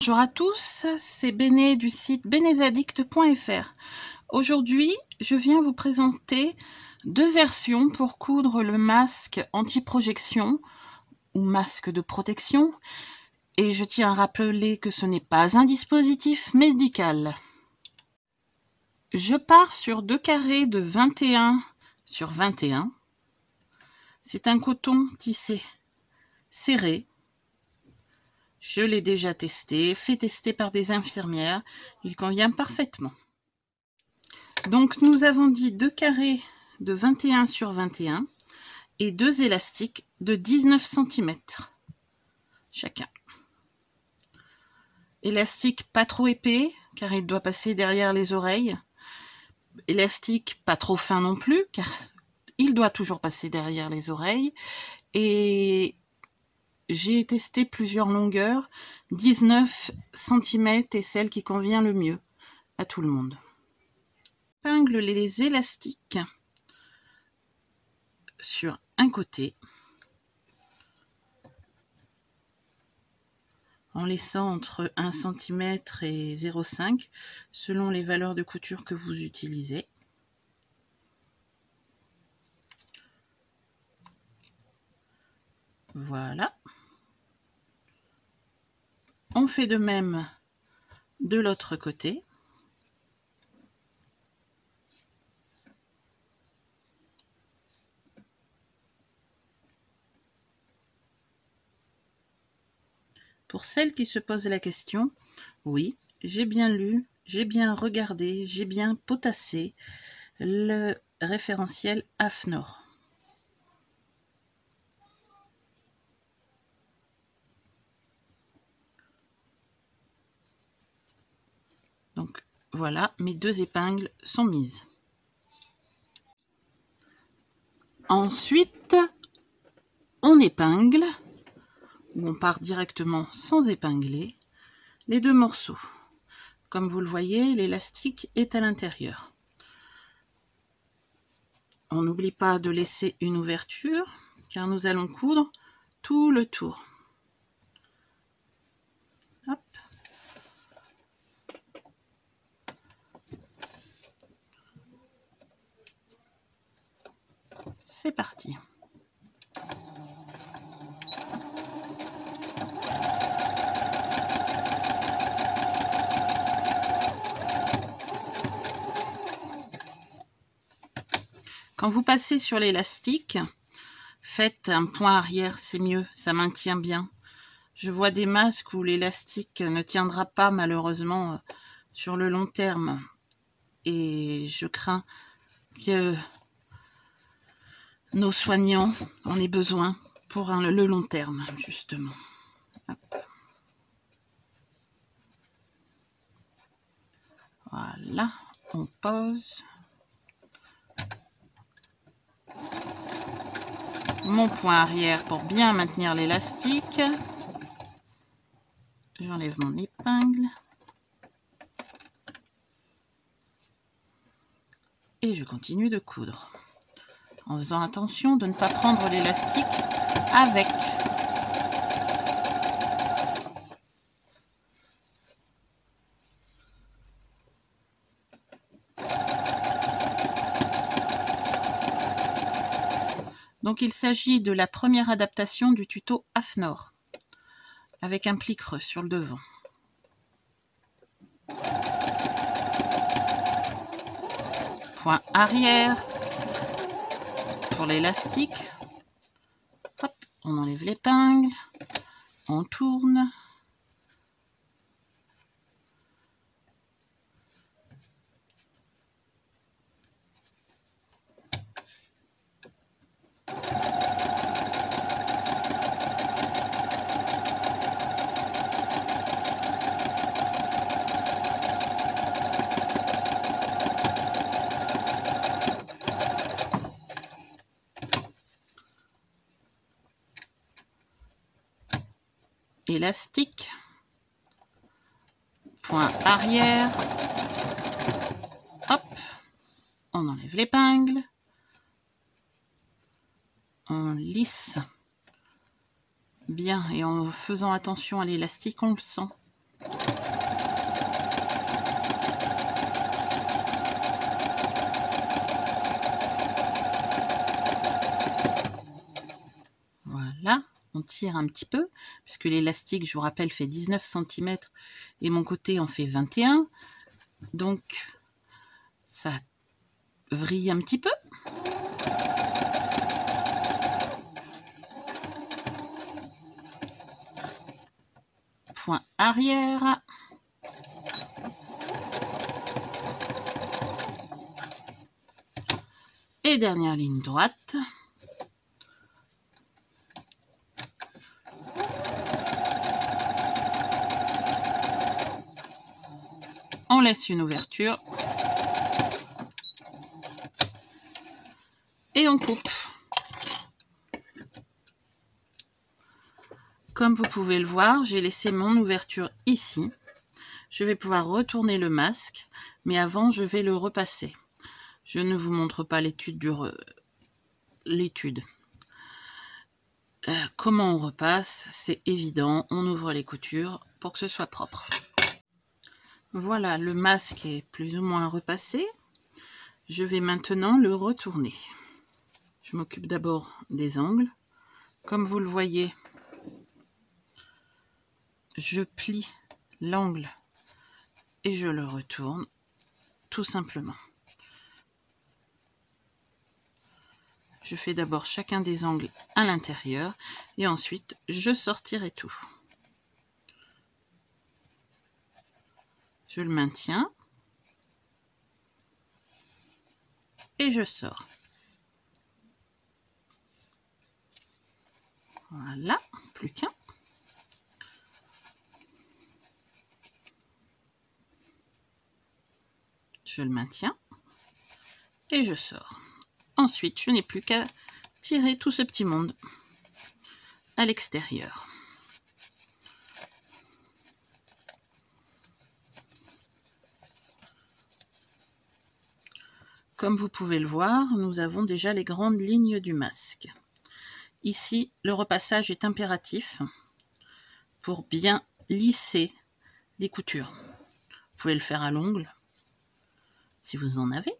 Bonjour à tous, c'est Béné du site benezaddict.fr. Aujourd'hui, je viens vous présenter deux versions pour coudre le masque anti-projection ou masque de protection. Et je tiens à rappeler que ce n'est pas un dispositif médical. Je pars sur deux carrés de 21 sur 21. C'est un coton tissé serré. Je l'ai déjà testé, fait tester par des infirmières. Il convient parfaitement. Donc nous avons dit deux carrés de 21 sur 21 et deux élastiques de 19 cm chacun. Élastique pas trop épais car il doit passer derrière les oreilles. Élastique pas trop fin non plus car il doit toujours passer derrière les oreilles. Et j'ai testé plusieurs longueurs. 19 cm est celle qui convient le mieux à tout le monde. Épingle les élastiques sur un côté en laissant entre 1 cm et 0,5 selon les valeurs de couture que vous utilisez. Voilà. On fait de même de l'autre côté. Pour celles qui se posent la question, oui, j'ai bien lu, j'ai bien regardé, j'ai bien potassé le référentiel AFNOR. Donc voilà, mes deux épingles sont mises. Ensuite, on épingle, ou on part directement sans épingler, les deux morceaux. Comme vous le voyez, l'élastique est à l'intérieur. On n'oublie pas de laisser une ouverture, car nous allons coudre tout le tour. Hop. C'est parti. Quand vous passez sur l'élastique, faites un point arrière, c'est mieux, ça maintient bien. Je vois des masques où l'élastique ne tiendra pas malheureusement sur le long terme. Et je crains que nos soignants en aient besoin pour le long terme, justement. Hop. Voilà, on pose. Mon point arrière pour bien maintenir l'élastique. J'enlève mon épingle. Et je continue de coudre. En faisant attention de ne pas prendre l'élastique avec. Donc il s'agit de la première adaptation du tuto AFNOR, avec un pli creux sur le devant. Point arrière pour l'élastique. Hop, on enlève l'épingle, on tourne. Élastique, point arrière, hop, on enlève l'épingle, on lisse bien et en faisant attention à l'élastique, on le sent. Voilà, on tire un petit peu, puisque l'élastique, je vous rappelle, fait 19 cm et mon côté en fait 21. Donc, ça vrille un petit peu. Point arrière. Et dernière ligne droite. On laisse une ouverture. Et on coupe. Comme vous pouvez le voir, j'ai laissé mon ouverture ici. Je vais pouvoir retourner le masque, mais avant, je vais le repasser. Je ne vous montre pas l'étude comment on repasse, c'est évident, on ouvre les coutures pour que ce soit propre. Voilà, le masque est plus ou moins repassé. Je vais maintenant le retourner. Je m'occupe d'abord des angles. Comme vous le voyez, je plie l'angle et je le retourne tout simplement. Je fais d'abord chacun des angles à l'intérieur et ensuite je sortirai tout. Je le maintiens et je sors. Voilà, plus qu'un. Je le maintiens et je sors. Ensuite, je n'ai plus qu'à tirer tout ce petit monde à l'extérieur. Comme vous pouvez le voir, nous avons déjà les grandes lignes du masque. Ici, le repassage est impératif pour bien lisser les coutures. Vous pouvez le faire à l'ongle, si vous en avez.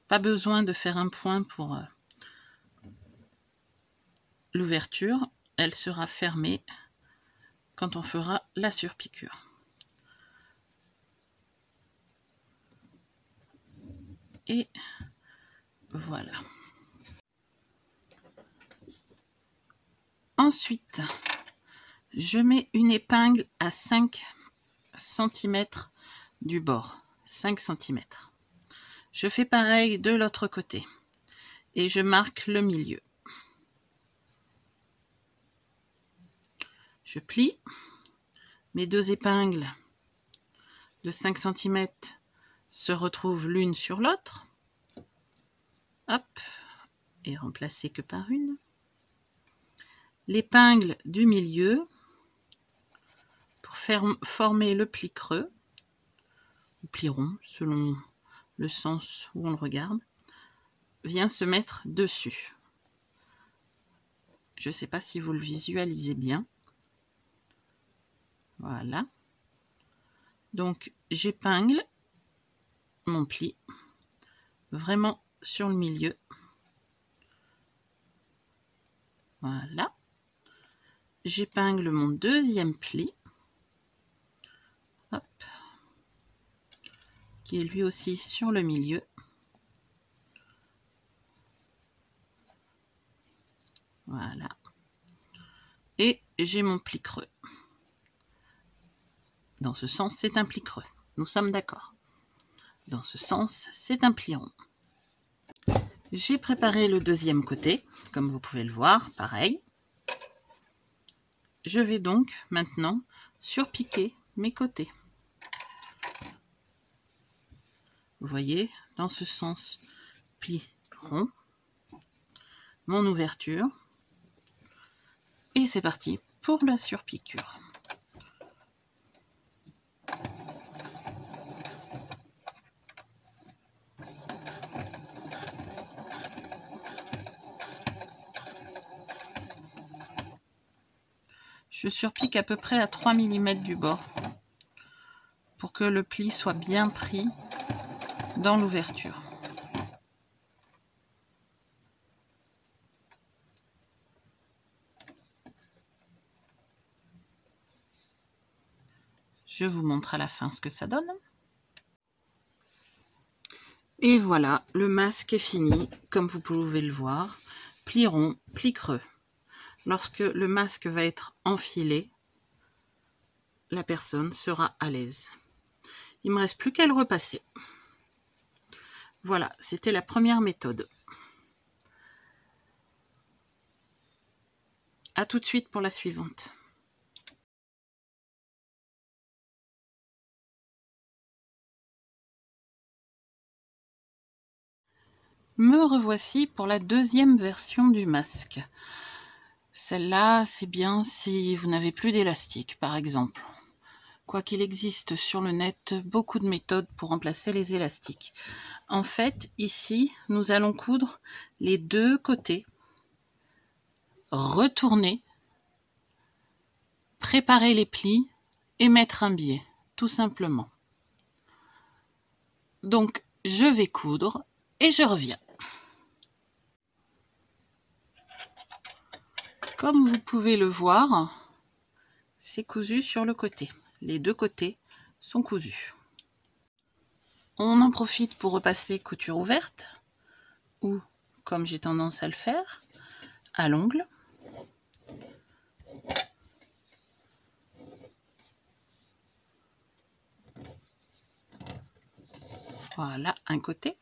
Pas besoin de faire un point pour l'ouverture, elle sera fermée quand on fera la surpiqûre. Et voilà. Ensuite, je mets une épingle à 5 cm du bord. 5 cm. Je fais pareil de l'autre côté. Et je marque le milieu. Je plie. Mes deux épingles de 5 cm se retrouvent l'une sur l'autre. Hop. Et remplacées que par une. L'épingle du milieu pour former le pli creux, ou pli rond, selon le sens où on le regarde, vient se mettre dessus. Je ne sais pas si vous le visualisez bien. Voilà. Donc, j'épingle mon pli vraiment sur le milieu. Voilà. J'épingle mon deuxième pli. Hop. Qui est lui aussi sur le milieu. Voilà. Et j'ai mon pli creux. Dans ce sens, c'est un pli creux. Nous sommes d'accord. Dans ce sens, c'est un pli rond. J'ai préparé le deuxième côté, comme vous pouvez le voir, pareil. Je vais donc maintenant surpiquer mes côtés. Vous voyez, dans ce sens, pli rond, mon ouverture. Et c'est parti pour la surpiqûre. Je surpique à peu près à 3 mm du bord pour que le pli soit bien pris dans l'ouverture. Je vous montre à la fin ce que ça donne. Et voilà, le masque est fini, comme vous pouvez le voir. Pli rond, pli creux. Lorsque le masque va être enfilé, la personne sera à l'aise. Il ne me reste plus qu'à le repasser. Voilà, c'était la première méthode. À tout de suite pour la suivante. Me revoici pour la deuxième version du masque. Celle-là, c'est bien si vous n'avez plus d'élastique, par exemple. Quoiqu'il existe sur le net beaucoup de méthodes pour remplacer les élastiques. En fait, ici, nous allons coudre les deux côtés, retourner, préparer les plis et mettre un biais, tout simplement. Donc, je vais coudre et je reviens. Comme vous pouvez le voir, c'est cousu sur le côté. Les deux côtés sont cousus. On en profite pour repasser couture ouverte ou, comme j'ai tendance à le faire, à l'ongle. Voilà, un côté.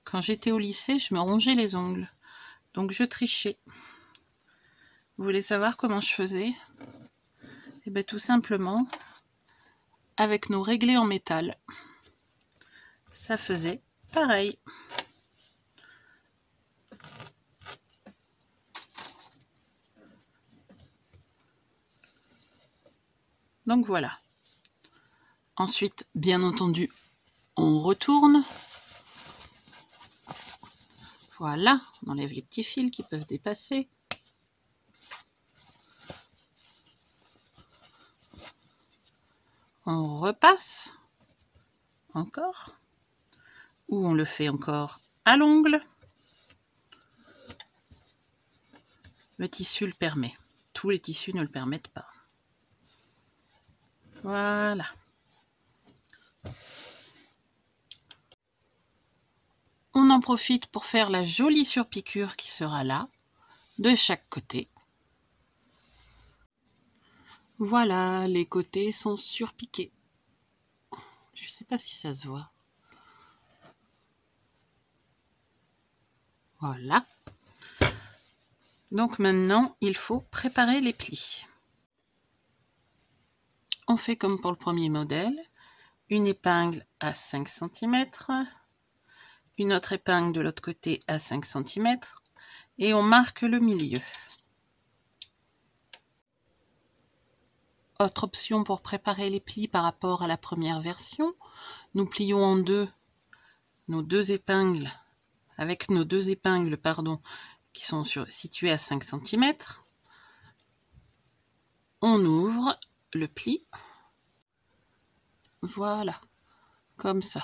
Quand j'étais au lycée, je me rongeais les ongles. Donc je trichais. Vous voulez savoir comment je faisais? Eh bien tout simplement, avec nos réglés en métal, ça faisait pareil. Donc voilà. Ensuite, bien entendu, on retourne. Voilà, on enlève les petits fils qui peuvent dépasser. On repasse encore, ou on le fait encore à l'ongle. Le tissu le permet. Tous les tissus ne le permettent pas. Voilà. On en profite pour faire la jolie surpiqûre qui sera là, de chaque côté. Voilà, les côtés sont surpiqués. Je ne sais pas si ça se voit. Voilà. Donc maintenant, il faut préparer les plis. On fait comme pour le premier modèle. Une épingle à 5 cm, une autre épingle de l'autre côté à 5 cm, et on marque le milieu. Autre option pour préparer les plis par rapport à la première version, nous plions en deux nos deux épingles, avec nos deux épingles, pardon, qui sont situées à 5 cm. On ouvre le pli, voilà, comme ça.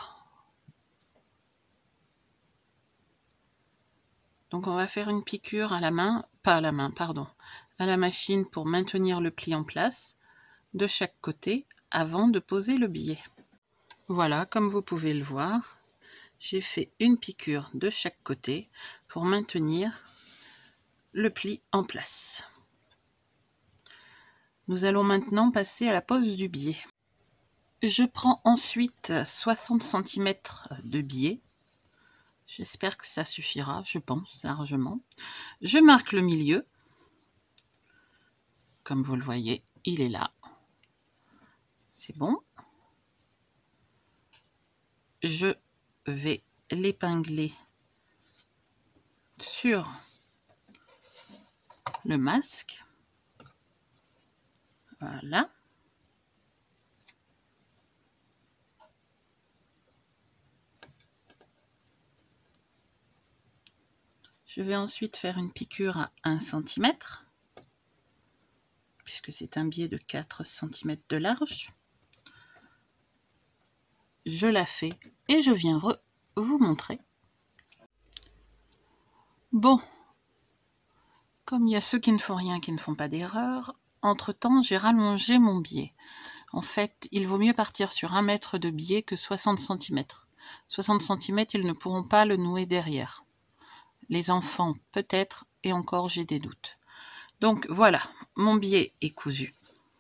Donc on va faire une piqûre à la main, pas à la main, pardon, à la machine pour maintenir le pli en place de chaque côté avant de poser le biais. Voilà, comme vous pouvez le voir, j'ai fait une piqûre de chaque côté pour maintenir le pli en place. Nous allons maintenant passer à la pose du biais. Je prends ensuite 60 cm de biais. J'espère que ça suffira, je pense largement. Je marque le milieu. Comme vous le voyez, il est là. C'est bon. Je vais l'épingler sur le masque. Voilà. Je vais ensuite faire une piqûre à 1 cm. puisque c'est un biais de 4 cm de large. Je la fais et je viens vous montrer. Bon, comme il y a ceux qui ne font rien, qui ne font pas d'erreur, entre-temps, j'ai rallongé mon biais. En fait, il vaut mieux partir sur 1 mètre de biais que 60 cm. 60 cm, ils ne pourront pas le nouer derrière. Les enfants, peut-être, et encore, j'ai des doutes. Donc voilà, mon biais est cousu,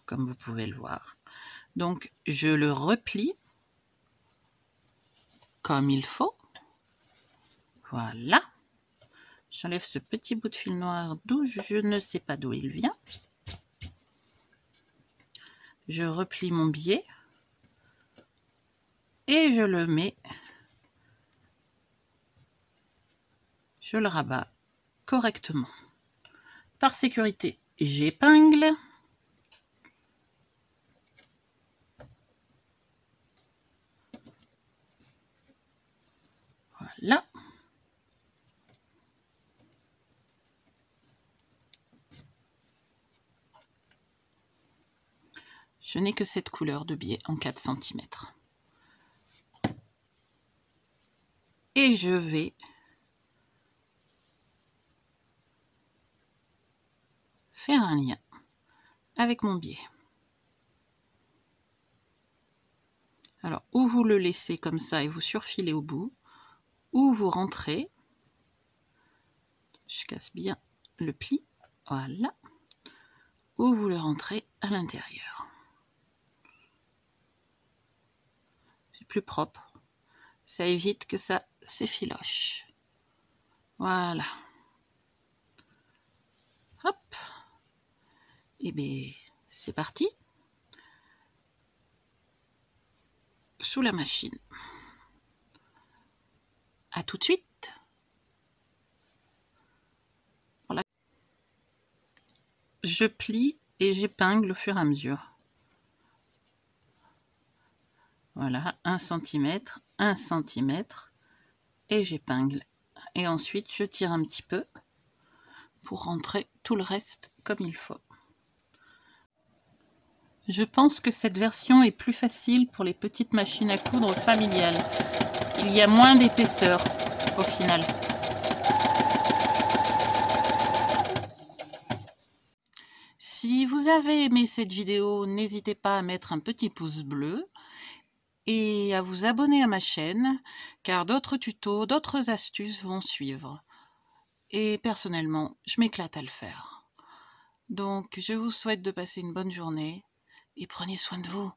comme vous pouvez le voir. Donc, je le replie comme il faut. Voilà. J'enlève ce petit bout de fil noir d'où je ne sais pas d'où il vient. Je replie mon biais et je le mets, je le rabats correctement. Par sécurité, j'épingle. Voilà. Je n'ai que cette couleur de biais en 4 cm. Et je vais faire un lien avec mon biais. Alors, ou vous le laissez comme ça et vous surfilez au bout, ou vous rentrez, je casse bien le pli, voilà, ou vous le rentrez à l'intérieur. C'est plus propre, ça évite que ça s'effiloche. Voilà. Hop. Et bien, c'est parti. Sous la machine. À tout de suite. Voilà. Je plie et j'épingle au fur et à mesure. Voilà, 1 cm, 1 cm, et j'épingle. Et ensuite, je tire un petit peu pour rentrer tout le reste comme il faut. Je pense que cette version est plus facile pour les petites machines à coudre familiales. Il y a moins d'épaisseur au final. Si vous avez aimé cette vidéo, n'hésitez pas à mettre un petit pouce bleu et à vous abonner à ma chaîne, car d'autres tutos, d'autres astuces vont suivre. Et personnellement, je m'éclate à le faire. Donc, je vous souhaite de passer une bonne journée et prenez soin de vous.